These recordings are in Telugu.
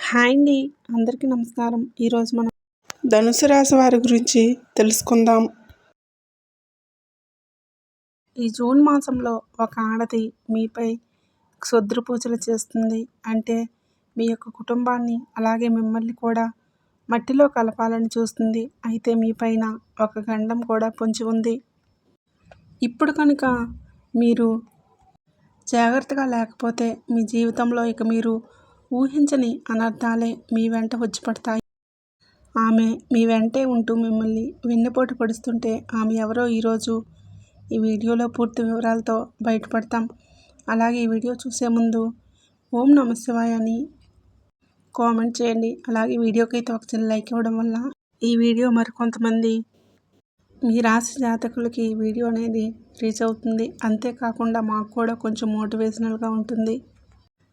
హాయ్ అండి, అందరికీ నమస్కారం. ఈరోజు మనం ధనుసు రాశి వారి గురించి తెలుసుకుందాం. ఈ జూన్ మాసంలో ఒక ఆడది మీపై క్షుద్ర పూజలు చేస్తుంది. అంటే మీ యొక్క కుటుంబాన్ని అలాగే మిమ్మల్ని కూడా మట్టిలో కలపాలని చూస్తుంది. అయితే మీ పైన ఒక గండం కూడా పొంచి ఉంది. ఇప్పుడు కనుక మీరు జాగ్రత్తగా లేకపోతే మీ జీవితంలో ఇక మీరు ఊహించని అనర్థాలే మీ వెంట వచ్చి పడతాయి. ఆమె మీ వెంటే ఉంటూ మిమ్మల్ని వెన్నుపోటు పొడుస్తుంటే ఆమె ఎవరో ఈరోజు ఈ వీడియోలో పూర్తి వివరాలతో బయటపడతాం. అలాగే ఈ వీడియో చూసే ముందు ఓం నమః శివాయ అని కామెంట్ చేయండి. అలాగే వీడియోకి అయితే ఒక చిన్న లైక్ ఇవ్వడం వల్ల ఈ వీడియో మరికొంతమంది మీ రాశి జాతకులకి ఈ వీడియో అనేది రీచ్ అవుతుంది. అంతేకాకుండా మాకు కూడా కొంచెం మోటివేషనల్గా ఉంటుంది.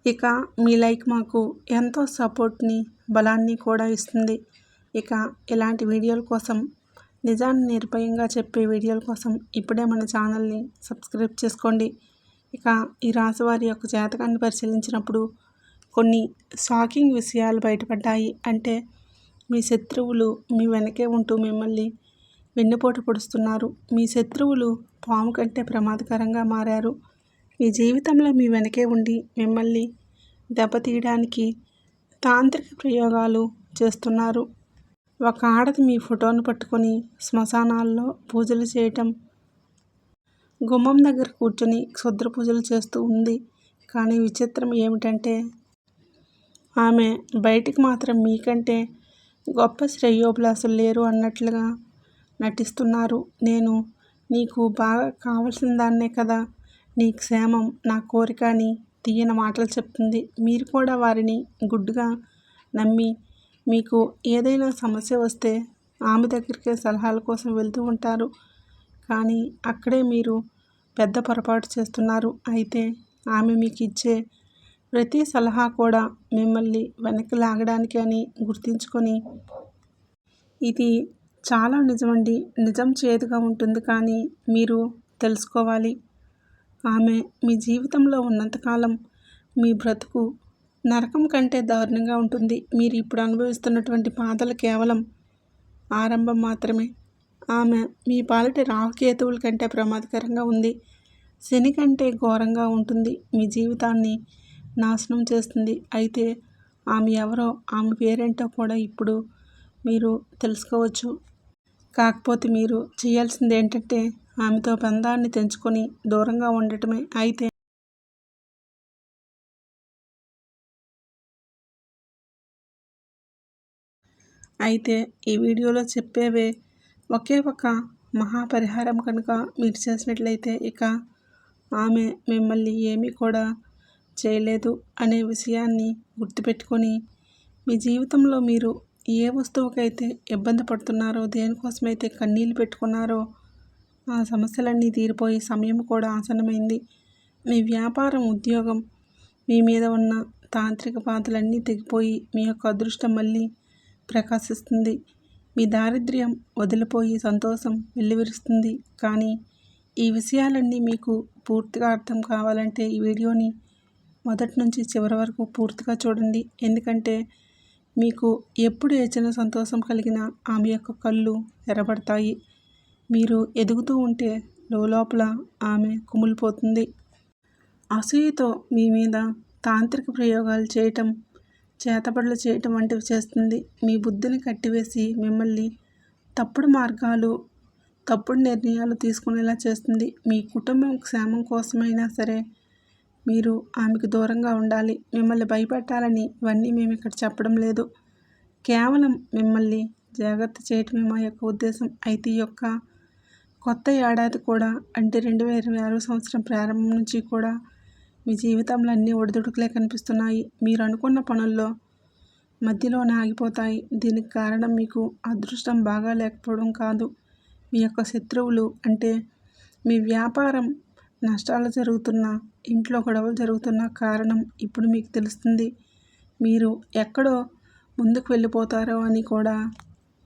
ఇక మీ లైక్ మాకు ఎంతో సపోర్ట్ని బలాన్ని కూడా ఇస్తుంది. ఇక ఇలాంటి వీడియోల కోసం, నిజాన్ని నిర్భయంగా చెప్పే వీడియోల కోసం ఇప్పుడే మన ఛానల్ని సబ్స్క్రైబ్ చేసుకోండి. ఇక ఈ రాశి వారి యొక్క జాతకాన్ని పరిశీలించినప్పుడు కొన్ని షాకింగ్ విషయాలు బయటపడ్డాయి. అంటే మీ శత్రువులు మీ వెనకే ఉంటూ మిమ్మల్ని వెన్నుపోటు పొడుస్తున్నారు. మీ శత్రువులు పాము కంటే ప్రమాదకరంగా మారారు. మీ జీవితంలో మీ వెనకే ఉండి మిమ్మల్ని దెబ్బతీయడానికి తాంత్రిక ప్రయోగాలు చేస్తున్నారు. ఒక ఆడది మీ ఫోటోను పట్టుకొని శ్మశానాల్లో పూజలు చేయటం, గుమ్మం దగ్గర కూర్చొని క్షుద్ర పూజలు చేస్తూ ఉంది. కానీ విచిత్రం ఏమిటంటే ఆమె బయటికి మాత్రం మీకంటే గొప్ప శ్రేయోభిలాషులు లేరు అన్నట్లుగా నటిస్తున్నారు. నేను నీకు బాగా కావలసిన దాన్నే కదా, నీ క్షేమం నా కోరిక అని తీయని మాటలు చెప్తుంది. మీరు కూడా వారిని గుడ్డుగా నమ్మి మీకు ఏదైనా సమస్య వస్తే ఆమె దగ్గరికే సలహాల కోసం వెళ్తూ ఉంటారు. కానీ అక్కడే మీరు పెద్ద పొరపాటు చేస్తున్నారు. అయితే ఆమె మీకు ఇచ్చే ప్రతి సలహా కూడా మిమ్మల్ని వెనక్కి లాగడానికి అని గుర్తుంచుకొని, ఇది చాలా నిజమండి, నిజం చేదుగా ఉంటుంది కానీ మీరు తెలుసుకోవాలి. ఆమె మీ జీవితంలో ఉన్నంతకాలం మీ బ్రతుకు నరకం కంటే దారుణంగా ఉంటుంది. మీరు ఇప్పుడు అనుభవిస్తున్నటువంటి బాధలు కేవలం ఆరంభం మాత్రమే. ఆమె మీ పాలిట రాహుకేతువుల కంటే ప్రమాదకరంగా ఉంది. శని కంటే ఘోరంగా ఉంటుంది. మీ జీవితాన్ని నాశనం చేస్తుంది. అయితే ఆమె ఎవరో, ఆమె పేరేంటో కూడా ఇప్పుడు మీరు తెలుసుకోవచ్చు. కాకపోతే మీరు చేయాల్సింది ఏంటంటే ఆమెతో బంధాన్ని తెంచుకొని దూరంగా ఉండటమే. అయితే ఈ వీడియోలో చెప్పేవే ఒకే ఒక మహాపరిహారం కనుక మీరు చేసినట్లయితే ఇక ఆమె మిమ్మల్ని ఏమీ కూడా చేయలేదు అనే విషయాన్ని గుర్తుపెట్టుకొని, మీ జీవితంలో మీరు ఏ వస్తువుకైతే ఇబ్బంది పడుతున్నారో, దేనికోసమైతే కన్నీళ్ళు పెట్టుకున్నారో ఆ సమస్యలన్నీ తీరిపోయి సమయం కూడా ఆసన్నమైంది. మీ వ్యాపారం, ఉద్యోగం, మీ మీద ఉన్న తాంత్రిక బాధలన్నీ తెగిపోయి మీ యొక్క అదృష్టం మళ్ళీ ప్రకాశిస్తుంది. మీ దారిద్ర్యం వదిలిపోయి సంతోషం వెల్లివిరుస్తుంది. కానీ ఈ విషయాలన్నీ మీకు పూర్తిగా అర్థం కావాలంటే ఈ వీడియోని మొదటి నుంచి చివరి వరకు పూర్తిగా చూడండి. ఎందుకంటే మీకు ఎప్పుడు ఏ చిన్న సంతోషం కలిగినా ఆమె యొక్క కళ్ళు ఎర్రబడతాయి. మీరు ఎదుగుతూ ఉంటే లోపల ఆమె కుమిలిపోతుంది. అసూయతో మీ మీద తాంత్రిక ప్రయోగాలు చేయటం, చేతబడులు చేయటం వంటివి చేస్తుంది. మీ బుద్ధిని కట్టివేసి మిమ్మల్ని తప్పుడు మార్గాలు, తప్పుడు నిర్ణయాలు తీసుకునేలా చేస్తుంది. మీ కుటుంబం క్షేమం కోసమైనా సరే మీరు ఆమెకు దూరంగా ఉండాలి. మిమ్మల్ని భయపెట్టాలని ఇవన్నీ మేము ఇక్కడ చెప్పడం లేదు. కేవలం మిమ్మల్ని జాగ్రత్త చేయటమే మా యొక్క ఉద్దేశం. అయితే ఈ యొక్క కొత్త ఏడాది కూడా, అంటే 2026 సంవత్సరం ప్రారంభం నుంచి కూడా మీ జీవితంలో అన్నీ ఒడిదుడుకులే కనిపిస్తున్నాయి. మీరు అనుకున్న పనుల్లో మధ్యలోనే ఆగిపోతాయి. దీనికి కారణం మీకు అదృష్టం బాగా లేకపోవడం కాదు, మీ యొక్క శత్రువులు. అంటే మీ వ్యాపారం నష్టాలు జరుగుతున్నా, ఇంట్లో గొడవలు జరుగుతున్న కారణం ఇప్పుడు మీకు తెలుస్తుంది. మీరు ఎక్కడో ముందుకు వెళ్ళిపోతారో అని కూడా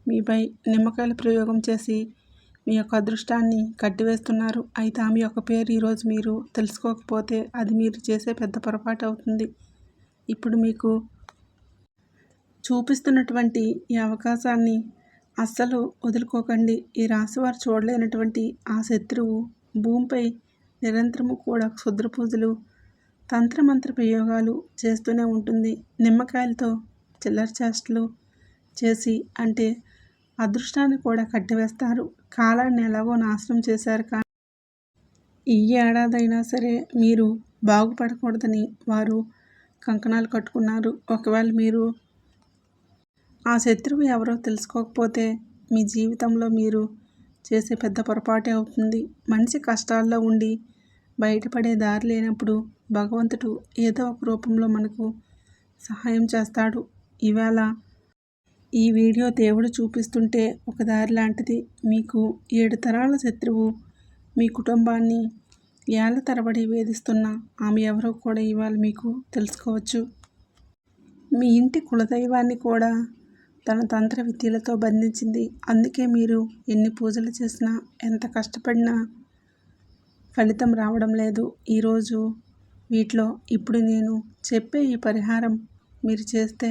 మీపై నిమ్మకాయల ప్రయోగం చేసి మీ యొక్క అదృష్టాన్ని కట్టివేస్తున్నారు. అయితే ఆమె యొక్క పేరు ఈరోజు మీరు తెలుసుకోకపోతే అది మీరు చేసే పెద్ద పొరపాటు అవుతుంది. ఇప్పుడు మీకు చూపిస్తున్నటువంటి ఈ అవకాశాన్ని అస్సలు వదులుకోకండి. ఈ రాశివారు చూడలేనటువంటి ఆ శత్రువు భూమిపై నిరంతరము కూడా క్షుద్ర పూజలు, తంత్రమంత్ర ప్రయోగాలు చేస్తూనే ఉంటుంది. నిమ్మకాయలతో చిల్లర చేష్టలు చేసి అంటే అదృష్టాన్ని కూడా కట్టివేస్తారు. కాలాన్ని ఎలాగో నాశనం చేశారు. కానీ ఈ ఏడాదైనా సరే మీరు బాగుపడకూడదని వారు కంకణాలు కట్టుకున్నారు. ఒకవేళ మీరు ఆ శత్రువు ఎవరో తెలుసుకోకపోతే మీ జీవితంలో మీరు చేసే పెద్ద పొరపాటే అవుతుంది. మనిషి కష్టాల్లో ఉండి బయటపడే దారి లేనప్పుడు భగవంతుడు ఏదో ఒక రూపంలో మనకు సహాయం చేస్తాడు. ఈవేళ ఈ వీడియో దేవుడు చూపిస్తుంటే ఒక దారి లాంటిది. మీకు 7 తరాల శత్రువు మీ కుటుంబాన్ని ఏళ్ల తరబడి వేధిస్తున్న ఆమె ఎవరో కూడా ఇవాళ మీకు తెలుసుకోవచ్చు. మీ ఇంటి కులదైవాన్ని కూడా తన తంత్ర విద్యలతో బంధించింది. అందుకే మీరు ఎన్ని పూజలు చేసినా, ఎంత కష్టపడినా ఫలితం రావడం లేదు. ఈరోజు వీటిలో ఇప్పుడు నేను చెప్పే ఈ పరిహారం మీరు చేస్తే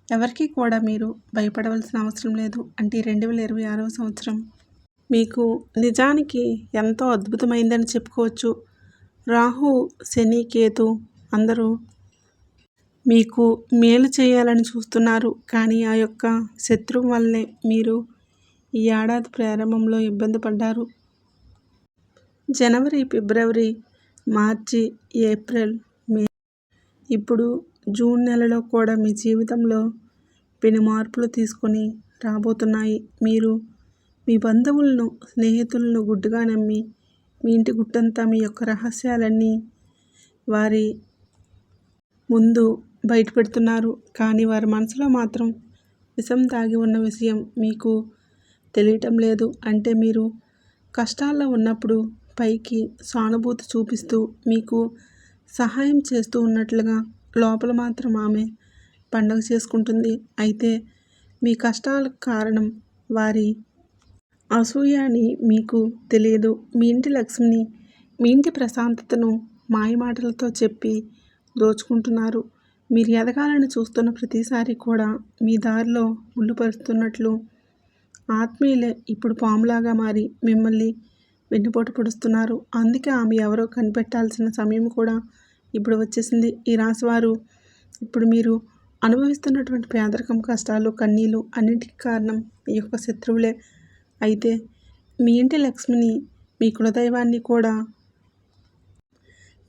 ఎవరికీ కూడా మీరు భయపడవలసిన అవసరం లేదు. అంటే 2026వ సంవత్సరం మీకు నిజానికి ఎంతో అద్భుతమైందని చెప్పుకోవచ్చు. రాహు, శని, కేతు అందరూ మీకు మేలు చేయాలని చూస్తున్నారు. కానీ ఆ యొక్క శత్రువు వల్లనే మీరు ఈ ఏడాది ప్రారంభంలో ఇబ్బంది పడ్డారు. జనవరి, ఫిబ్రవరి, మార్చి, ఏప్రిల్, మే, ఇప్పుడు జూన్ నెలలో కూడా మీ జీవితంలో పెను మార్పులు తీసుకొని రాబోతున్నాయి. మీరు మీ బంధువులను, స్నేహితులను గుడ్డుగా నమ్మి మీ ఇంటి గుట్టంతా మీ యొక్క రహస్యాలన్నీ వారి ముందు బయటపెడుతున్నారు. కానీ వారి మనసులో మాత్రం విషం దాగి ఉన్న విషయం మీకు తెలియటం లేదు. అంటే మీరు కష్టాల్లో ఉన్నప్పుడు పైకి సానుభూతి చూపిస్తూ మీకు సహాయం చేస్తూ ఉన్నట్లుగా లోపల మాత్రం ఆమె పండగ చేసుకుంటుంది. అయితే మీ కష్టాలకు కారణం వారి అసూయ అని మీకు తెలియదు. మీ ఇంటి లక్ష్మిని, మీ ఇంటి ప్రశాంతతను మాయమాటలతో చెప్పి దోచుకుంటున్నారు. మీరు ఎదగాలని చూస్తున్న ప్రతిసారి కూడా మీ దారిలో ముళ్ళుపరుస్తున్నట్లు ఆత్మీయులే ఇప్పుడు పాములాగా మారి మిమ్మల్ని వెన్నుపోటు పొడుస్తున్నారు. అందుకే ఆమె ఎవరో కనిపెట్టాల్సిన సమయం కూడా ఇప్పుడు వచ్చేసింది. ఈ రాశివారు ఇప్పుడు మీరు అనుభవిస్తున్నటువంటి పేదరికం, కష్టాలు, కన్నీళ్ళు అన్నింటికి కారణం ఈ యొక్క శత్రువులే. అయితే మీ ఇంటి లక్ష్మిని, మీ కులదైవాన్ని కూడా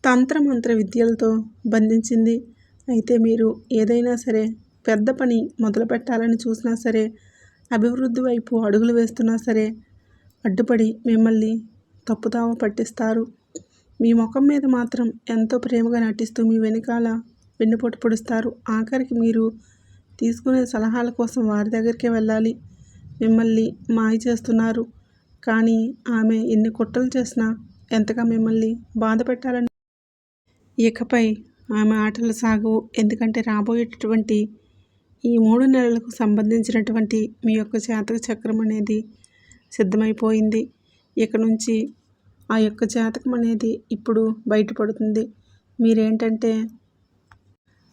తంత్రమంత్ర విద్యలతో బంధించింది. అయితే మీరు ఏదైనా సరే పెద్ద పని మొదలు పెట్టాలని చూసినా సరే, అభివృద్ధి వైపు అడుగులు వేస్తున్నా సరే అడ్డుపడి మిమ్మల్ని తప్పుదావ పట్టిస్తారు. మీ ముఖం మీద మాత్రం ఎంతో ప్రేమగా నటిస్తూ మీ వెనకాల వెన్నుపోటు పొడుస్తారు. ఆఖరికి మీరు తీసుకునే సలహాల కోసం వారి దగ్గరికే వెళ్ళాలి. మిమ్మల్ని మాయ చేస్తున్నారు. కానీ ఆమె ఎన్ని కుట్రలు చేసినా ఎంతగా మిమ్మల్ని బాధ పెట్టాలని ఇకపై ఆమె ఆటలు సాగవు. ఎందుకంటే రాబోయేటటువంటి ఈ 3 నెలలకు సంబంధించినటువంటి మీ యొక్క జాతక చక్రం అనేది సిద్ధమైపోయింది. ఇక నుంచి ఆ యొక్క జాతకం అనేది ఇప్పుడు బయటపడుతుంది. మీరేంటంటే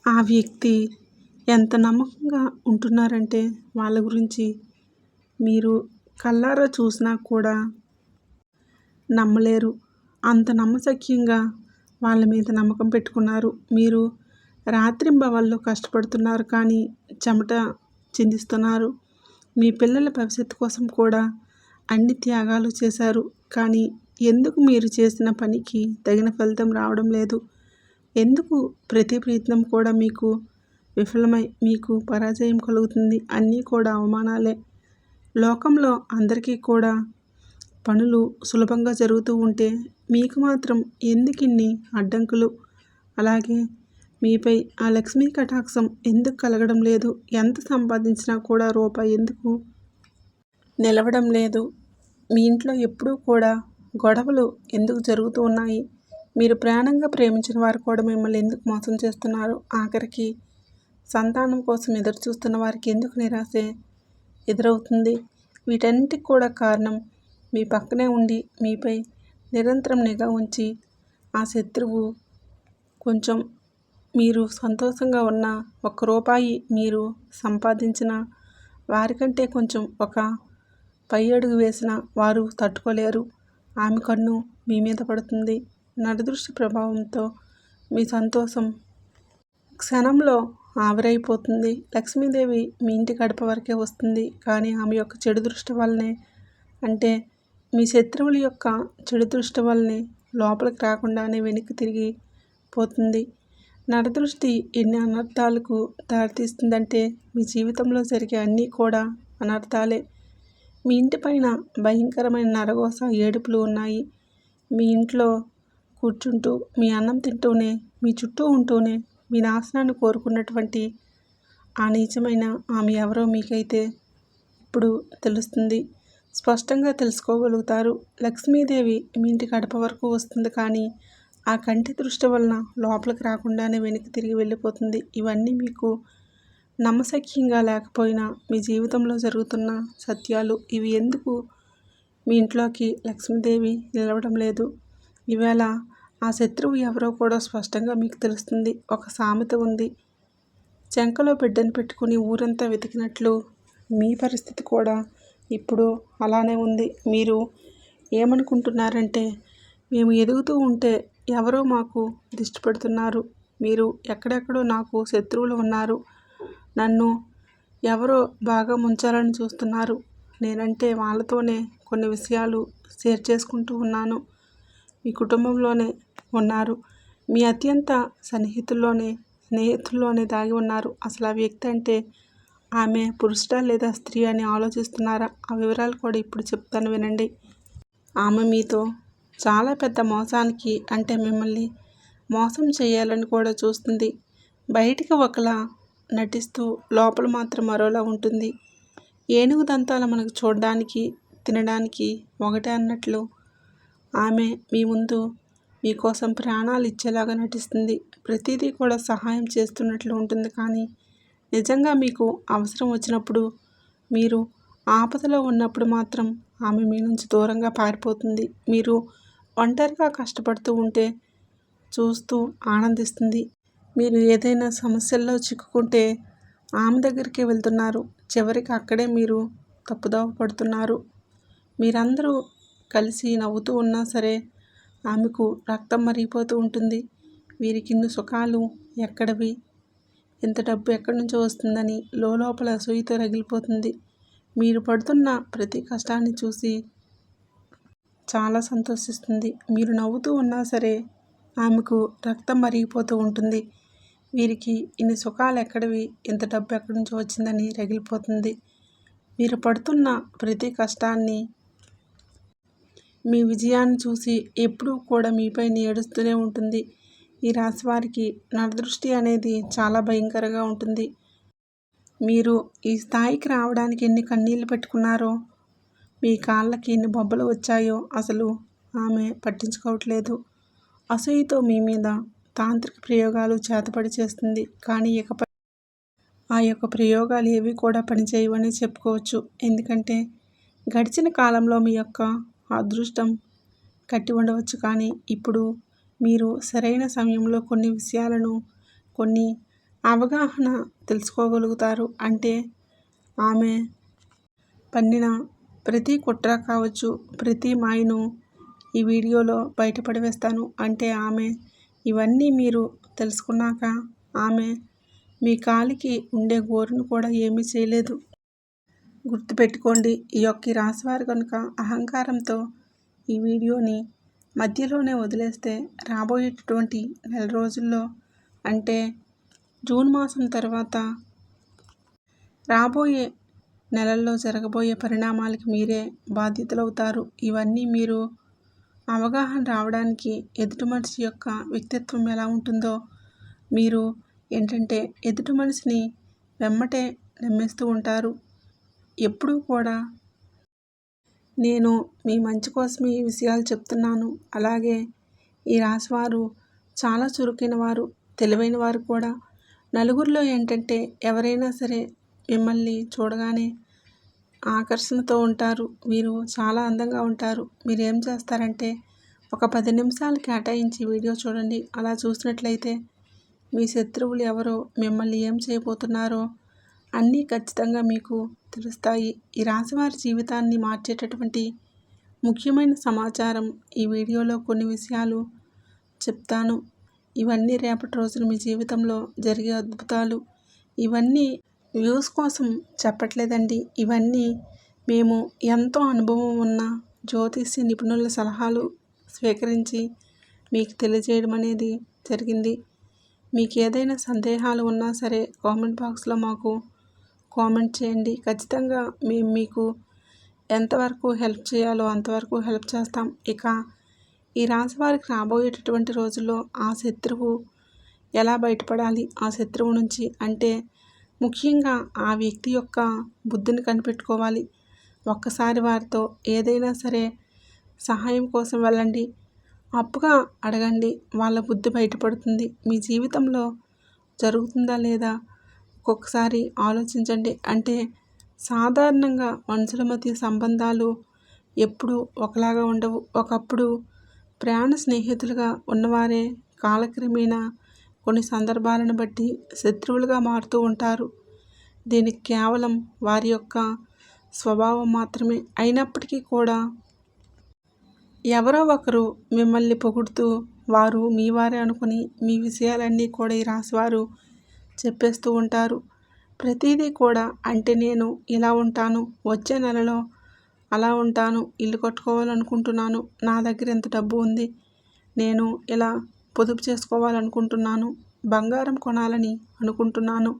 ఆ వ్యక్తి ఎంత నమ్మకంగా ఉంటున్నారంటే వాళ్ళ గురించి మీరు కళ్ళారా చూసినా కూడా నమ్మలేరు. అంత నమ్మశక్యంగా వాళ్ళ మీద నమ్మకం పెట్టుకున్నారు. మీరు రాత్రింబవళ్ళు కష్టపడుతున్నారు. కానీ చెమట చిందిస్తున్నారు. మీ పిల్లల భవిష్యత్తు కోసం కూడా అన్ని త్యాగాలు చేశారు. కానీ ఎందుకు మీరు చేసిన పనికి తగిన ఫలితం రావడం లేదు? ఎందుకు ప్రతి ప్రయత్నం కూడా మీకు విఫలమై మీకు పరాజయం కలుగుతుంది? అన్నీ కూడా అవమానాలే. లోకంలో అందరికీ కూడా పనులు సులభంగా జరుగుతూ ఉంటే మీకు మాత్రం ఎందుకిన్ని అడ్డంకులు? అలాగే మీపై ఆ లక్ష్మీ కటాక్షం ఎందుకు కలగడం లేదు? ఎంత సంపాదించినా కూడా రూపాయి ఎందుకు నిలవడం లేదు? మీ ఇంట్లో ఎప్పుడూ కూడా గొడవలు ఎందుకు జరుగుతూ ఉన్నాయి? మీరు ప్రాణంగా ప్రేమించిన వారు కూడా మిమ్మల్ని ఎందుకు మోసం చేస్తున్నారు? ఆఖరికి సంతానం కోసం ఎదురు చూస్తున్న వారికి ఎందుకు నిరాశ ఎదురవుతుంది? వీటన్నిటికి కూడా కారణం మీ పక్కనే ఉండి మీపై నిరంతరం నిఘా ఉంచి ఆ శత్రువు కొంచెం మీరు సంతోషంగా ఉన్న రూపాయి మీరు సంపాదించిన వారికంటే కొంచెం ఒక పై అడుగు వేసిన వారు తట్టుకోలేరు. ఆమె కన్ను మీ మీద పడుతుంది. నరదృష్టి ప్రభావంతో మీ సంతోషం క్షణంలో ఆవిరైపోతుంది. లక్ష్మీదేవి మీ ఇంటి గడప వరకే వస్తుంది, కానీ ఆమె యొక్క చెడు దృష్టి వల్లనే, అంటే మీ శత్రువుల యొక్క చెడు దృష్టి వల్లనే లోపలికి రాకుండానే వెనక్కి తిరిగి పోతుంది. నరదృష్టి ఎన్ని అనర్థాలకు దారితీస్తుందంటే మీ జీవితంలో జరిగే అన్నీ కూడా అనర్థాలే. మీ ఇంటి పైన భయంకరమైన నరఘోష ఏడుపులు ఉన్నాయి. మీ ఇంట్లో కూర్చుంటూ మీ అన్నం తింటూనే మీ చుట్టూ ఉంటూనే మీ నాశనాన్ని కోరుకున్నటువంటి ఆ నీచమైన ఆమె ఎవరో మీకైతే ఇప్పుడు తెలుస్తుంది. స్పష్టంగా తెలుసుకోగలుగుతారు. లక్ష్మీదేవి మీ ఇంటి గడప వరకు వస్తుంది, కానీ ఆ కంటి దృష్టి వలన లోపలికి రాకుండానే వెనక్కి తిరిగి వెళ్ళిపోతుంది. ఇవన్నీ మీకు నమ్మశక్యంగా లేకపోయినా మీ జీవితంలో జరుగుతున్న సత్యాలు. ఇవి ఎందుకు మీ ఇంట్లోకి లక్ష్మీదేవి నిలవడం లేదు? ఈవేళ ఆ శత్రువు ఎవరో కూడా స్పష్టంగా మీకు తెలుస్తుంది. ఒక సామెత ఉంది, చెంకలో బిడ్డను పెట్టుకుని ఊరంతా వెతికినట్లు మీ పరిస్థితి కూడా ఇప్పుడు అలానే ఉంది. మీరు ఏమనుకుంటున్నారంటే, మేము ఎదుగుతూ ఉంటే ఎవరో మాకు దిష్టి పెడుతున్నారు, మీరు ఎక్కడెక్కడో నాకు శత్రువులు ఉన్నారు, నన్ను ఎవరో బాగా ముంచాలని చూస్తున్నారు, నేనంటే వాళ్ళతోనే కొన్ని విషయాలు షేర్ చేసుకుంటూ ఉన్నాను, మీ కుటుంబంలోనే ఉన్నారు, మీ అత్యంత స్నేహితుల్లోనే దాగి ఉన్నారు. అసలు ఆ వ్యక్తి అంటే ఆమె పురుషుడా లేదా స్త్రీ అని ఆలోచిస్తున్నారా? ఆ వివరాలు కూడా ఇప్పుడు చెప్తాను వినండి. ఆమె మీతో చాలా పెద్ద మోసానికి, అంటే మిమ్మల్ని మోసం చేయాలని కూడా చూస్తుంది. బయటికి ఒకలా నటిస్తూ లోపల మాత్రం మరోలా ఉంటుంది. ఏనుగు దంతాలు మనకు చూడడానికి తినడానికి ఒకటే అన్నట్లు ఆమె మీ ముందు మీకోసం ప్రాణాలు ఇచ్చేలాగా నటిస్తుంది. ప్రతిదీ కూడా సహాయం చేస్తున్నట్లు ఉంటుంది, కానీ నిజంగా మీకు అవసరం వచ్చినప్పుడు, మీరు ఆపదలో ఉన్నప్పుడు మాత్రం ఆమె మీ నుంచి దూరంగా పారిపోతుంది. మీరు ఒంటరిగా కష్టపడుతూ ఉంటే చూస్తూ ఆనందిస్తుంది. మీరు ఏదైనా సమస్యల్లో చిక్కుకుంటే ఆమె దగ్గరికే వెళ్తున్నారు. చివరికి అక్కడే మీరు తప్పుదోవ పడుతున్నారు. మీరందరూ కలిసి నవ్వుతూ ఉన్నా సరే ఆమెకు రక్తం మరిగిపోతూ ఉంటుంది. వీరికి ఇన్ని సుఖాలు ఎక్కడవి, ఇంత డబ్బు ఎక్కడి నుంచో వస్తుందని లోపల అసూయతో రగిలిపోతుంది. మీరు పడుతున్న ప్రతి కష్టాన్ని చూసి చాలా సంతోషిస్తుంది. మీరు నవ్వుతూ ఉన్నా సరే ఆమెకు రక్తం మరిగిపోతూ ఉంటుంది. వీరికి ఇన్ని సుఖాలు ఎక్కడివి, ఇంత డబ్బు ఎక్కడి నుంచో వచ్చిందని రగిలిపోతుంది. మీరు పడుతున్న ప్రతి కష్టాన్ని, మీ విజయాన్ని చూసి ఎప్పుడూ కూడా మీపై ఏడుస్తూనే ఉంటుంది. ఈ రాశి వారికి నరదృష్టి అనేది చాలా భయంకరంగా ఉంటుంది. మీరు ఈ స్థాయికి రావడానికి ఎన్ని కన్నీళ్లు పెట్టుకున్నారో, మీ కాళ్ళకి ఎన్ని బొబ్బలు వచ్చాయో అసలు ఆమె పట్టించుకోవట్లేదు. అసూయతో మీ మీద తాంత్రిక ప్రయోగాలు చేతపడి చేస్తుంది, కానీ ఇకపై ఆ యొక్క ప్రయోగాలు ఏవి కూడా పనిచేయవని చెప్పుకోవచ్చు. ఎందుకంటే గడిచిన కాలంలో మీ యొక్క అదృష్టం కట్టి ఉండవచ్చు, కానీ ఇప్పుడు మీరు సరైన సమయంలో కొన్ని విషయాలను, కొన్ని అవగాహన తెలుసుకోగలుగుతారు. అంటే ఆమె పన్నిన ప్రతి కుట్ర కావచ్చు, ప్రతి మాయను ఈ వీడియోలో బయటపడివేస్తాను. అంటే ఆమె ఇవన్నీ మీరు తెలుసుకున్నాక ఆమె మీ కాలికి ఉండే గోరును కూడా ఏమీ చేయలేదు. గుర్తుపెట్టుకోండి. ఈ రాశివారు కనుక అహంకారంతో ఈ వీడియోని మధ్యలోనే వదిలేస్తే రాబోయేటటువంటి నెల రోజుల్లో, అంటే జూన్ మాసం తర్వాత రాబోయే నెలల్లో జరగబోయే పరిణామాలకి మీరే బాధ్యతలవుతారు. ఇవన్నీ మీరు అవగాహన రావడానికి, ఎదుటి మనిషి యొక్క వ్యక్తిత్వం ఎలా ఉంటుందో, మీరు ఏంటంటే ఎదుటి మనిషిని వెమ్మటే నమ్మేస్తూ ఉంటారు. ఎప్పుడూ కూడా నేను మీ మంచి కోసమే ఈ విషయాలు చెప్తున్నాను. అలాగే ఈ రాశివారు చాలా చురుకైన వారు, తెలివైన వారు కూడా. నలుగురిలో ఏంటంటే ఎవరైనా సరే మిమ్మల్ని చూడగానే ఆకర్షణతో ఉంటారు. వీరు చాలా అందంగా ఉంటారు. మీరు ఏం చేస్తారంటే ఒక 10 నిమిషాలు కేటాయించి వీడియో చూడండి. అలా చూసినట్లయితే మీ శత్రువులు ఎవరో, మిమ్మల్ని ఏం చేయబోతున్నారో అన్నీ ఖచ్చితంగా మీకు తెలుస్తాయి. ఈ రాశివారి జీవితాన్ని మార్చేటటువంటి ముఖ్యమైన సమాచారం ఈ వీడియోలో కొన్ని విషయాలు చెప్తాను. ఇవన్నీ రేపటి రోజున మీ జీవితంలో జరిగే అద్భుతాలు. ఇవన్నీ వ్యూస్ కోసం చెప్పట్లేదండి. ఇవన్నీ మేము ఎంతో అనుభవం ఉన్న జ్యోతిష్య నిపుణుల సలహాలు స్వీకరించి మీకు తెలియజేయడం అనేది జరిగింది. మీకు ఏదైనా సందేహాలు ఉన్నా సరే కామెంట్ బాక్స్లో మాకు కామెంట్ చేయండి. ఖచ్చితంగా మేము మీకు ఎంతవరకు హెల్ప్ చేయాలో అంతవరకు హెల్ప్ చేస్తాం. ఇక ఈ రాశి వారికి రాబోయేటటువంటి రోజుల్లో ఆ శత్రువు ఎలా బయటపడాలి, ఆ శత్రువు నుంచి అంటే ముఖ్యంగా ఆ వ్యక్తి యొక్క బుద్ధిని కనిపెట్టుకోవాలి. ఒక్కసారి వారితో ఏదైనా సరే సహాయం కోసం వెళ్ళండి, అప్పుగా అడగండి, వాళ్ళ బుద్ధి బయటపడుతుంది. మీ జీవితంలో జరుగుతుందా లేదా ఒక్కొక్కసారి ఆలోచించండి. అంటే సాధారణంగా మనుషుల మధ్య సంబంధాలు ఎప్పుడూ ఒకలాగా ఉండవు. ఒకప్పుడు ప్రాణ స్నేహితులుగా ఉన్నవారే కాలక్రమేణా కొన్ని సందర్భాలను బట్టి శత్రువులుగా మారుతూ ఉంటారు. దీనికి కేవలం వారి యొక్క స్వభావం మాత్రమే. అయినప్పటికీ కూడా ఎవరో ఒకరు మిమ్మల్ని పొగుడుతూ వారు మీ వారే అనుకుని మీ విషయాలన్నీ కూడా ఈ రాశివారు చెప్పేస్తూ ఉంటారు. ప్రతిదీ కూడా అంటే నేను ఇలా ఉంటాను, వచ్చే నెలలో అలా ఉంటాను, ఇల్లు కట్టుకోవాలనుకుంటున్నాను, నా దగ్గర ఎంత డబ్బు ఉంది, నేను ఇలా పొదుపు చేసుకోవాలనుకుంటున్నాను, బంగారం కొనాలని అనుకుంటున్నాను,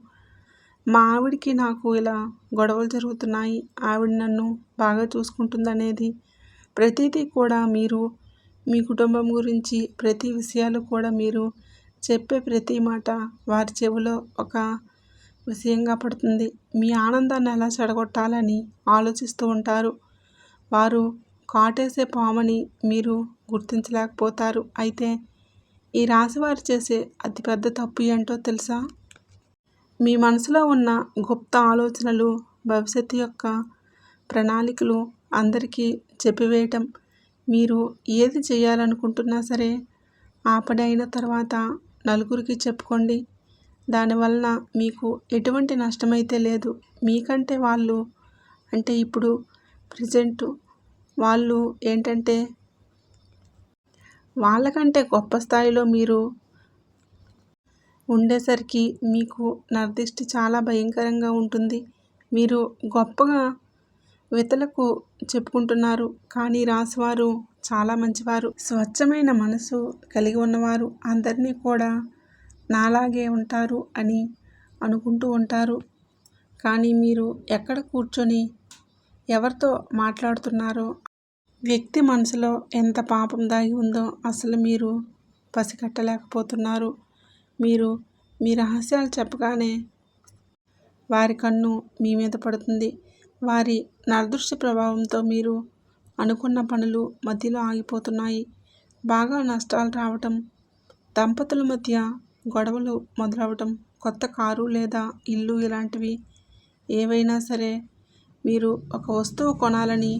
మా ఆవిడికి నాకు ఇలా గొడవలు జరుగుతున్నాయి, ఆవిడ నన్ను బాగా చూసుకుంటుందనేది ప్రతిదీ కూడా మీరు మీ కుటుంబం గురించి ప్రతి విషయాలు కూడా మీరు చెప్పే ప్రతి మాట వారి చెవిలో ఒక విషయంగా పడుతుంది. మీ ఆనందాన్ని ఎలా చెడగొట్టాలని ఆలోచిస్తూ ఉంటారు. వారు కాటేసే పామని మీరు గుర్తించలేకపోతారు. అయితే ఈ రాశివారు చేసే అతిపెద్ద తప్పు ఏంటో తెలుసా? మీ మనసులో ఉన్న గుప్త ఆలోచనలు, భవిష్యత్తు యొక్క ప్రణాళికలు అందరికీ చెప్పివేయటం. మీరు ఏది చేయాలనుకుంటున్నా సరే ఆ పని అయిన తర్వాత నలుగురికి చెప్పుకోండి. దానివలన మీకు ఎటువంటి నష్టమైతే లేదు. మీకంటే వాళ్ళు అంటే ఇప్పుడు ప్రజెంట్ వాళ్ళు ఏంటంటే వాళ్ళకంటే గొప్ప స్థాయిలో మీరు ఉండేసరికి మీకు నరదిష్టి చాలా భయంకరంగా ఉంటుంది. మీరు గొప్పగా ఇతరులకు చెప్పుకుంటున్నారు, కానీ రాశివారు చాలా మంచివారు, స్వచ్ఛమైన మనసు కలిగి ఉన్నవారు, అందరినీ కూడా నాలాగే ఉంటారు అని అనుకుంటూ ఉంటారు. కానీ మీరు ఎక్కడ కూర్చొని ఎవరితో మాట్లాడుతున్నారో వ్యక్తి మనసులో ఎంత పాపం దాగి ఉందో అసలు మీరు పసిగట్టలేకపోతున్నారు. మీరు మీ రహస్యాలు చెప్పగానే వారి కన్ను మీ మీద పడుతుంది. వారి నరదృష్టి ప్రభావంతో మీరు అనుకున్న పనులు మధ్యలో ఆగిపోతున్నాయి. బాగా నష్టాలు రావటం, దంపతుల మధ్య గొడవలు మొదలవటం, కొత్త కారు లేదా ఇల్లు ఇలాంటివి ఏవైనా సరే మీరు ఒక వస్తువు కొనాలని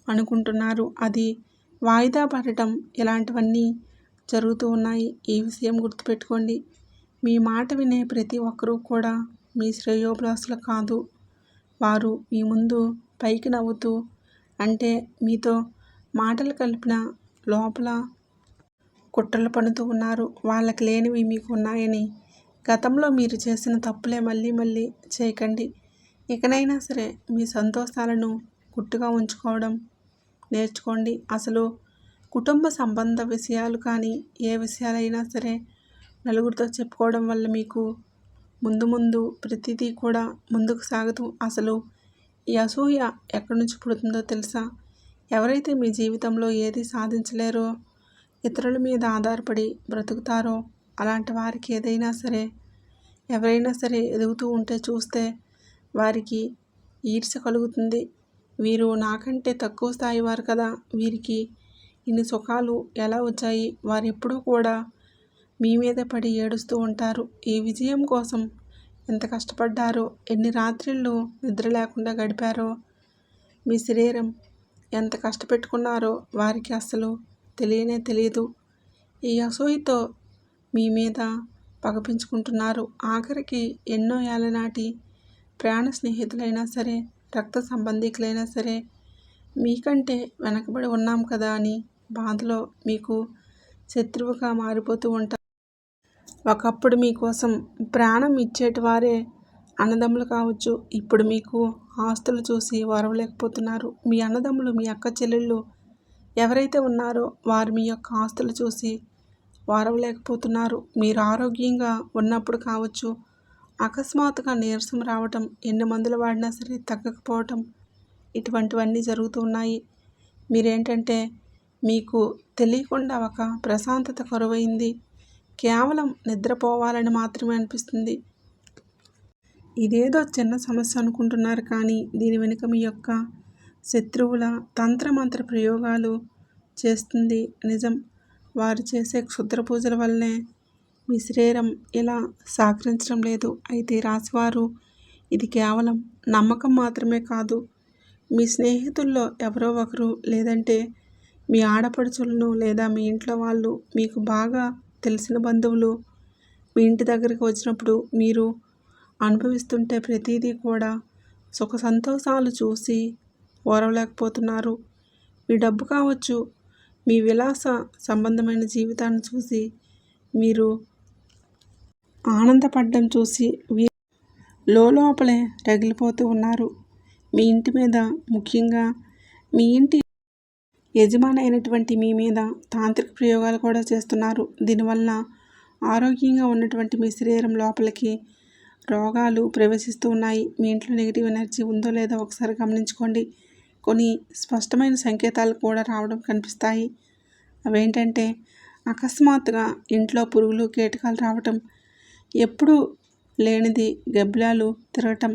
అనుకుంటున్నారు, అది వాయిదా పడటం, ఇలాంటివన్నీ జరుగుతూ ఉన్నాయి. ఈ విషయం గుర్తుపెట్టుకోండి. మీ మాట వినే ప్రతి ఒక్కరూ కూడా మీ శ్రేయోభిలాషులు కాదు. వారు మీ ముందు పైకి నవ్వుతూ అంటే మీతో మాటలు కలిపిన లోపల కుట్రలు పన్నుతూ ఉన్నారు. వాళ్ళకి లేనివి మీకు ఉన్నాయని. గతంలో మీరు చేసిన తప్పులే మళ్ళీ మళ్ళీ చేయకండి. ఇకనైనా సరే మీ సంతోషాలను గుట్టుగా ఉంచుకోవడం నేర్చుకోండి. అసలు కుటుంబ సంబంధ విషయాలు కానీ ఏ విషయాలైనా సరే నలుగురితో చెప్పుకోవడం వల్ల మీకు ముందు ముందు ప్రతిదీ కూడా ముందుకు సాగదు. అసలు ఈ అసూయ ఎక్కడి నుంచి పుడుతుందో తెలుసా? ఎవరైతే మీ జీవితంలో ఏది సాధించలేరో, ఇతరుల మీద ఆధారపడి బ్రతుకుతారో అలాంటి వారికి ఏదైనా సరే ఎవరైనా సరే ఎదుగుతూ ఉంటే చూస్తే వారికి ఈర్ష్య కలుగుతుంది. వీరు నాకంటే తక్కువ స్థాయి వారు కదా, వీరికి ఇన్ని సుఖాలు ఎలా వచ్చాయి? వారు ఎప్పుడూ కూడా మీ మీద పడి ఏడుస్తూ ఉంటారు. ఈ విజయం కోసం ఎంత కష్టపడ్డారో, ఎన్ని రాత్రిళ్ళు నిద్ర లేకుండా గడిపారో, మీ శరీరం ఎంత కష్టపెట్టుకున్నారో వారికి అస్సలు తెలియనే తెలియదు. ఈ అసూయతో మీ మీద పగపించుకుంటున్నారు. ఆఖరికి ఎన్నో ఏళ్ల నాటి ప్రాణ స్నేహితులైనా సరే, రక్త సంబంధికులైనా సరే మీకంటే వెనకబడి ఉన్నాం కదా అని బాధలో మీకు శత్రువుగా మారిపోతూ ఉంటారు. ఒకప్పుడు మీకోసం ప్రాణం ఇచ్చేటి వారే అన్నదమ్ములు కావచ్చు. ఇప్పుడు మీకు ఆస్తులు చూసి ఓర్వలేకపోతున్నారు. మీ అన్నదమ్ములు, మీ అక్క చెల్లెళ్ళు ఎవరైతే ఉన్నారో వారు మీ యొక్క ఆస్తులు చూసి ఓర్వలేకపోతున్నారు. మీరు ఆరోగ్యంగా ఉన్నప్పుడు కావచ్చు, అకస్మాత్తుగా నీరసం రావటం, ఎన్ని మందులు వాడినా సరే తగ్గకపోవటం, ఇటువంటివన్నీ జరుగుతూ ఉన్నాయి. మీరేంటంటే మీకు తెలియకుండా ఒక ప్రశాంతత కరువైంది. కేవలం నిద్రపోవాలని మాత్రమే అనిపిస్తుంది. ఇదేదో చిన్న సమస్య అనుకుంటున్నారు, కానీ దీని వెనుక మీ యొక్క శత్రువుల తంత్రమంత్ర ప్రయోగాలు చేస్తుంది నిజం. వారు చేసే క్షుద్ర పూజల వల్లనే మీ శరీరం ఇలా సహకరించడం లేదు. అయితే రాశివారు ఇది కేవలం నమ్మకం మాత్రమే కాదు, మీ స్నేహితుల్లో ఎవరో ఒకరు, లేదంటే మీ ఆడపడుచులను, లేదా మీ ఇంట్లో వాళ్ళు, మీకు బాగా తెలిసిన బంధువులు మీ ఇంటి దగ్గరికి వచ్చినప్పుడు మీరు అనుభవిస్తుంటే ప్రతిదీ కూడా సుఖ సంతోషాలు చూసి ఓర్వలేకపోతున్నారు. మీ డబ్బు కావచ్చు, మీ విలాస సంబంధమైన జీవితాన్ని చూసి మీరు ఆనందపడడం చూసి లోపలే రగిలిపోతూ ఉన్నారు. మీ ఇంటి మీద, ముఖ్యంగా మీ ఇంటి యజమాని అయినటువంటి మీ మీద తాంత్రిక ప్రయోగాలు కూడా చేస్తున్నారు. దీనివల్ల ఆరోగ్యంగా ఉన్నటువంటి మీ శరీరం లోపలికి రోగాలు ప్రవేశిస్తూ ఉన్నాయి. మీ ఇంట్లో నెగిటివ్ ఎనర్జీ ఉందో లేదో ఒకసారి గమనించుకోండి. కొన్ని స్పష్టమైన సంకేతాలు కూడా రావడం కనిపిస్తాయి. అవేంటంటే అకస్మాత్తుగా ఇంట్లో పురుగులు, కీటకాలు రావటం, ఎప్పుడూ లేనిది గబ్బిలాలు తిరగటం,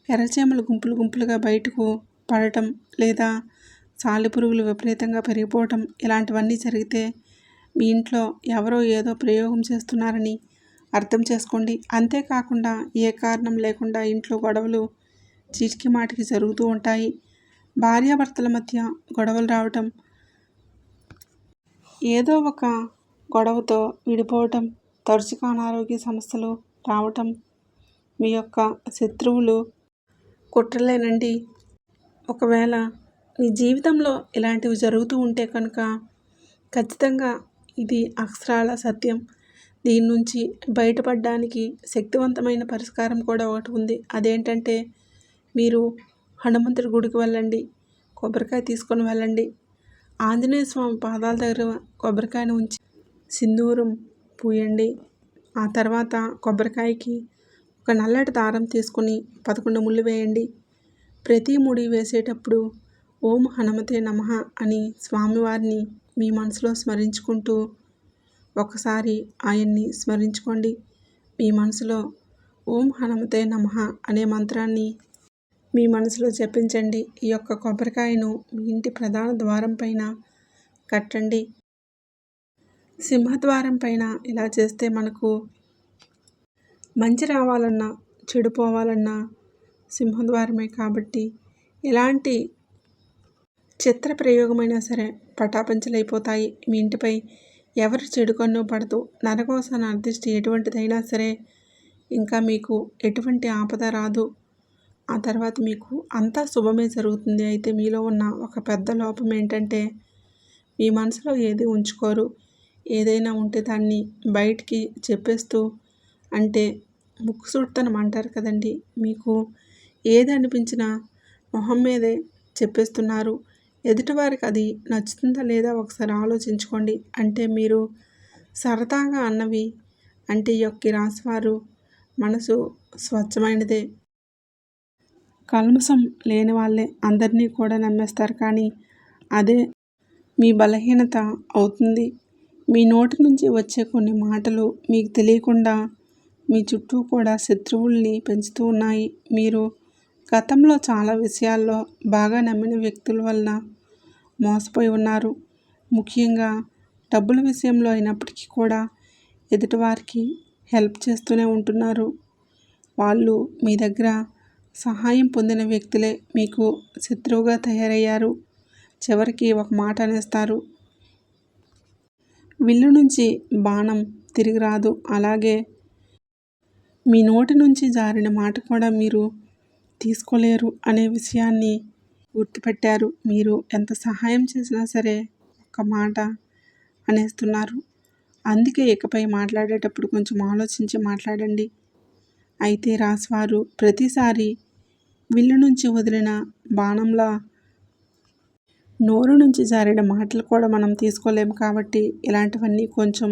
ఎర్రచీమలు గుంపులు గుంపులుగా బయటకు పడటం, లేదా సాలెపురుగులు విపరీతంగా పెరిగిపోవటం, ఇలాంటివన్నీ జరిగితే మీ ఇంట్లో ఎవరో ఏదో ప్రయోగం చేస్తున్నారని అర్థం చేసుకోండి. అంతేకాకుండా ఏ కారణం లేకుండా ఇంట్లో గొడవలు చీటికి మాటికి జరుగుతూ ఉంటాయి. భార్యాభర్తల మధ్య గొడవలు రావటం, ఏదో ఒక గొడవతో విడిపోవటం, తరచుగా అనారోగ్య సమస్యలు రావటం, మీ యొక్క శత్రువులు కుట్రలేనండి. ఒకవేళ మీ జీవితంలో ఇలాంటివి జరుగుతూ ఉంటే కనుక ఖచ్చితంగా ఇది అక్షరాల సత్యం. దీని నుంచి బయటపడడానికి శక్తివంతమైన పరిష్కారం కూడా ఒకటి ఉంది. అదేంటంటే మీరు హనుమంతుడి గుడికి వెళ్ళండి, కొబ్బరికాయ తీసుకొని వెళ్ళండి. ఆంజనేయ స్వామి పాదాల దగ్గర కొబ్బరికాయను ఉంచి సింధూరం పూయండి. ఆ తర్వాత కొబ్బరికాయకి ఒక నల్లటి దారం తీసుకొని 11 ముళ్ళు వేయండి. ప్రతి ముడి వేసేటప్పుడు ఓం హనుమతే నమః అని స్వామివారిని మీ మనసులో స్మరించుకుంటూ ఒకసారి ఆయన్ని స్మరించుకోండి. మీ మనసులో ఓం హనుమతే నమః అనే మంత్రాన్ని మీ మనసులో జపించండి. ఈ యొక్క కొబ్బరికాయను మీ ఇంటి ప్రధాన ద్వారం పైన కట్టండి. సింహద్వారం పైన ఇలా చేస్తే మనకు మంచి రావాలన్నా, చెడు పోవాలన్నా సింహద్వారమే కాబట్టి ఎలాంటి చిత్ర ప్రయోగమైనా సరే పటాపంచలైపోతాయి. మీ ఇంటిపై ఎవరు చెడు కన్ను పడదు. నరకోస నరదిష్టి ఎటువంటిదైనా సరే ఇంకా మీకు ఎటువంటి ఆపద రాదు. ఆ తర్వాత మీకు అంతా శుభమే జరుగుతుంది. అయితే మీలో ఉన్న ఒక పెద్ద లోపం ఏంటంటే మీ మనసులో ఏది ఉంచుకోరు. ఏదైనా ఉంటే దాన్ని బయటికి చెప్పేస్తూ, అంటే ముక్కుసూటితనం అంటారు కదండి, మీకు ఏది అనిపించినా మొహం మీదే చెప్పేస్తున్నారు. ఎదుటివారికి అది నచ్చుతుందా లేదా ఒకసారి ఆలోచించుకోండి. అంటే మీరు సరదాగా అన్నవి, అంటే ఈ యొక్క రాశివారు మనసు స్వచ్ఛమైనదే, కల్మషం లేని వాళ్ళే అందరినీ కూడా నమ్మేస్తారు. కానీ అదే మీ బలహీనత అవుతుంది. మీ నోటి నుంచి వచ్చే కొన్ని మాటలు మీకు తెలియకుండా మీ చుట్టూ కూడా శత్రువుల్ని పెంచుతూ ఉన్నాయి. మీరు గతంలో చాలా విషయాల్లో బాగా నమ్మిన వ్యక్తుల వలన మోసపోయి ఉన్నారు. ముఖ్యంగా డబ్బుల విషయంలో అయినప్పటికీ కూడా ఎదుటివారికి హెల్ప్ చేస్తూనే ఉంటున్నారు. వాళ్ళు మీ దగ్గర సహాయం పొందిన వ్యక్తులే మీకు శత్రువుగా తయారయ్యారు. చివరికి ఒక మాట అనేస్తారు, విల్లు నుంచి బాణం తిరిగి రాదు. అలాగే మీ నోటి నుంచి జారిన మాట కూడా మీరు తీసుకోలేరు అనే విషయాన్ని గుర్తుపెట్టారు. మీరు ఎంత సహాయం చేసినా సరే ఒక్క మాట అనేస్తున్నారు. అందుకే ఇకపై మాట్లాడేటప్పుడు కొంచెం ఆలోచించి మాట్లాడండి. అయితే రాశివారు ప్రతిసారి విల్లు నుంచి వదిలిన బాణంలా నోరు నుంచి జారిన మాటలు కూడా మనం తీసుకోలేము. కాబట్టి ఇలాంటివన్నీ కొంచెం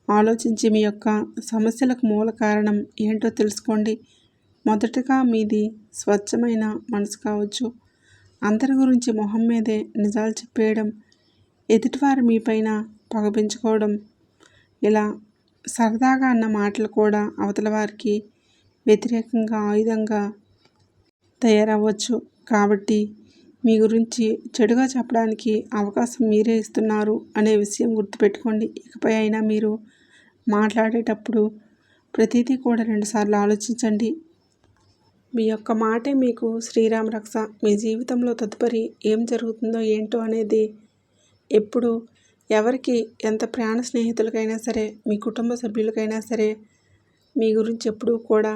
ఆలోచించి మీ యొక్క సమస్యలకు మూల కారణం ఏంటో తెలుసుకోండి. మొదటగా మీది స్వచ్ఛమైన మనసు కావచ్చు. అందరి గురించి మొహం మీదే నిజాలు చెప్పేయడం, ఎదుటివారు మీపైన పగ పెంచుకోవడం, ఇలా సరదాగా అన్న మాటలు కూడా అవతల వారికి వ్యతిరేకంగా ఆయుధంగా తయారవ్వచ్చు. కాబట్టి మీ గురించి చెడుగా చెప్పడానికి అవకాశం మీరే ఇస్తున్నారు అనే విషయం గుర్తుపెట్టుకోండి. ఇకపై అయినా మీరు మాట్లాడేటప్పుడు ప్రతిదీ కూడా 2 సార్లు ఆలోచించండి. మీ యొక్క మాటే మీకు శ్రీరామ రక్ష. మీ జీవితంలో తదుపరి ఏం జరుగుతుందో ఏంటో అనేది ఎప్పుడు ఎవరికి ఎంత ప్రాణ స్నేహితులకైనా సరే, మీ కుటుంబ సభ్యులకైనా సరే మీ గురించి ఎప్పుడూ కూడా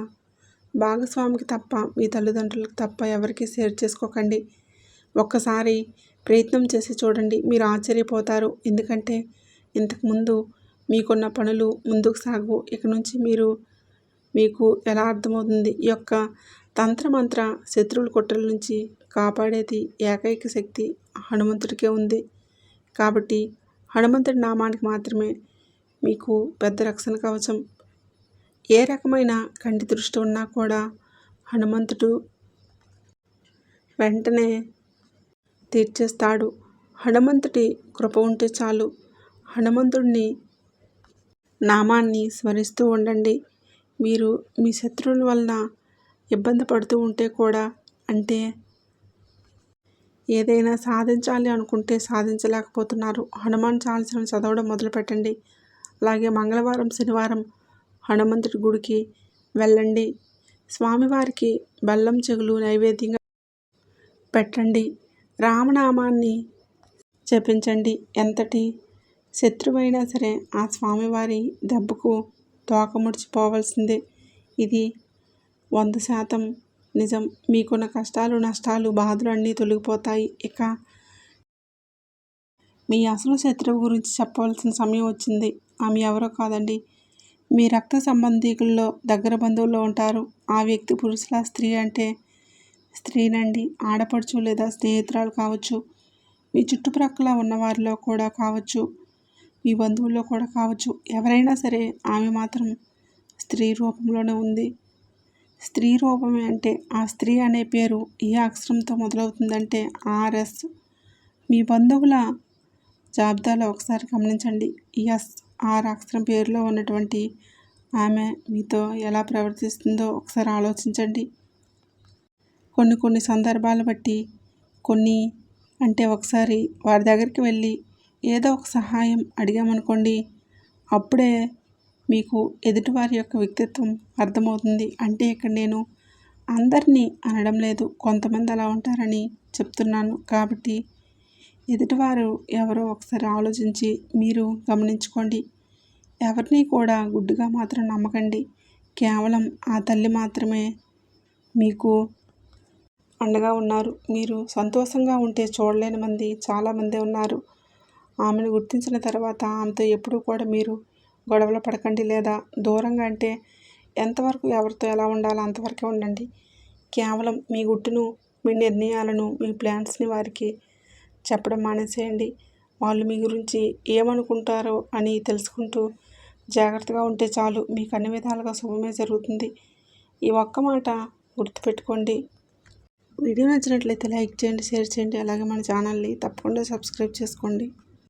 భాగస్వామికి తప్ప, మీ తల్లిదండ్రులకు తప్ప ఎవరికి షేర్ చేసుకోకండి. ఒక్కసారి ప్రయత్నం చేసి చూడండి, మీరు ఆశ్చర్యపోతారు. ఎందుకంటే ఇంతకుముందు మీకున్న పనులు ముందుకు సాగు. ఇక నుంచి మీకు ఎలా అర్థమవుతుంది? ఈ యొక్క తంత్రమంత్ర శత్రువుల కుట్రల నుంచి కాపాడేది ఏకైక శక్తి హనుమంతుడికే ఉంది. కాబట్టి హనుమంతుడి నామానికి మాత్రమే మీకు పెద్ద రక్షణ కవచం. ఏ రకమైన కంటి దృష్టి ఉన్నా కూడా హనుమంతుడు వెంటనే తీర్చేస్తాడు. హనుమంతుడి కృప ఉంటే చాలు. హనుమంతుడిని నామాన్ని స్మరిస్తూ ఉండండి. మీరు మీ శత్రువుల వలన ఇబ్బంది పడుతూ ఉంటే కూడా, అంటే ఏదైనా సాధించాలి అనుకుంటే సాధించలేకపోతున్నారు, హనుమాన్ చాలీసాను చదవడం మొదలుపెట్టండి. అలాగే మంగళవారం, శనివారం హనుమంతుడి గుడికి వెళ్ళండి. స్వామివారికి బెల్లం చెగులు నైవేద్యంగా పెట్టండి. రామనామాన్ని జపించండి. ఎంతటి శత్రువైనా సరే ఆ స్వామివారి దెబ్బకు తోక ముడిచిపోవాల్సిందే. ఇది 100% నిజం. మీకున్న కష్టాలు, నష్టాలు, బాధలు అన్నీ తొలగిపోతాయి. ఇక మీ అసలు శత్రువు గురించి చెప్పవలసిన సమయం వచ్చింది. ఆమె ఎవరో కాదండి, మీ రక్త సంబంధికుల్లో దగ్గర బంధువుల్లో ఉంటారు. ఆ వ్యక్తి పురుషుల, స్త్రీ అంటే స్త్రీనండి. ఆడపడుచు లేదా స్నేహితురాలు కావచ్చు, మీ చుట్టుప్రక్కల ఉన్నవారిలో కూడా కావచ్చు, మీ బంధువుల్లో కూడా కావచ్చు. ఎవరైనా సరే ఆమె మాత్రం స్త్రీ రూపంలోనే ఉంది. స్త్రీ రూపమే అంటే ఆ స్త్రీ అనే పేరు ఏ అక్షరంతో మొదలవుతుందంటే RS. మీ బంధువుల జాబితాలో ఒకసారి గమనించండి. SR అక్షరం పేరులో ఉన్నటువంటి ఆమె మీతో ఎలా ప్రవర్తిస్తుందో ఒకసారి ఆలోచించండి. కొన్ని సందర్భాలు బట్టి ఒకసారి వారి దగ్గరికి వెళ్ళి ఏదో ఒక సహాయం అడిగామనుకోండి, అప్పుడే మీకు ఎదుటివారి యొక్క వ్యక్తిత్వం అర్థమవుతుంది. అంటే ఇక్కడ నేను అందరినీ అనడం లేదు, కొంతమంది అలా ఉంటారని చెప్తున్నాను. కాబట్టి ఎదుటివారు ఎవరో ఒకసారి ఆలోచించి మీరు గమనించుకోండి. ఎవరిని కూడా గుడ్డిగా మాత్రం నమ్మకండి. కేవలం ఆ తల్లి మాత్రమే మీకు అండగా ఉన్నారు. మీరు సంతోషంగా ఉంటే చూడలేని మంది చాలామంది ఉన్నారు. ఆమెను గుర్తించిన తర్వాత ఆమెతో ఎప్పుడూ కూడా మీరు గొడవలు పడకండి, లేదా దూరంగా అంటే ఎంతవరకు ఎవరితో ఎలా ఉండాలో అంతవరకే ఉండండి. కేవలం మీ గుట్టును, మీ నిర్ణయాలను, మీ ప్లాన్స్ని వారికి చెప్పడం మానేసేయండి. వాళ్ళు మీ గురించి ఏమనుకుంటారో అని తెలుసుకుంటూ జాగ్రత్తగా ఉంటే చాలు. మీకు అన్ని విధాలుగా శుభమే జరుగుతుంది. ఈ ఒక్క మాట గుర్తుపెట్టుకోండి. వీడియో నచ్చినట్లయితే లైక్ చేయండి, షేర్ చేయండి. అలాగే మన ఛానల్ని తప్పకుండా సబ్స్క్రైబ్ చేసుకోండి.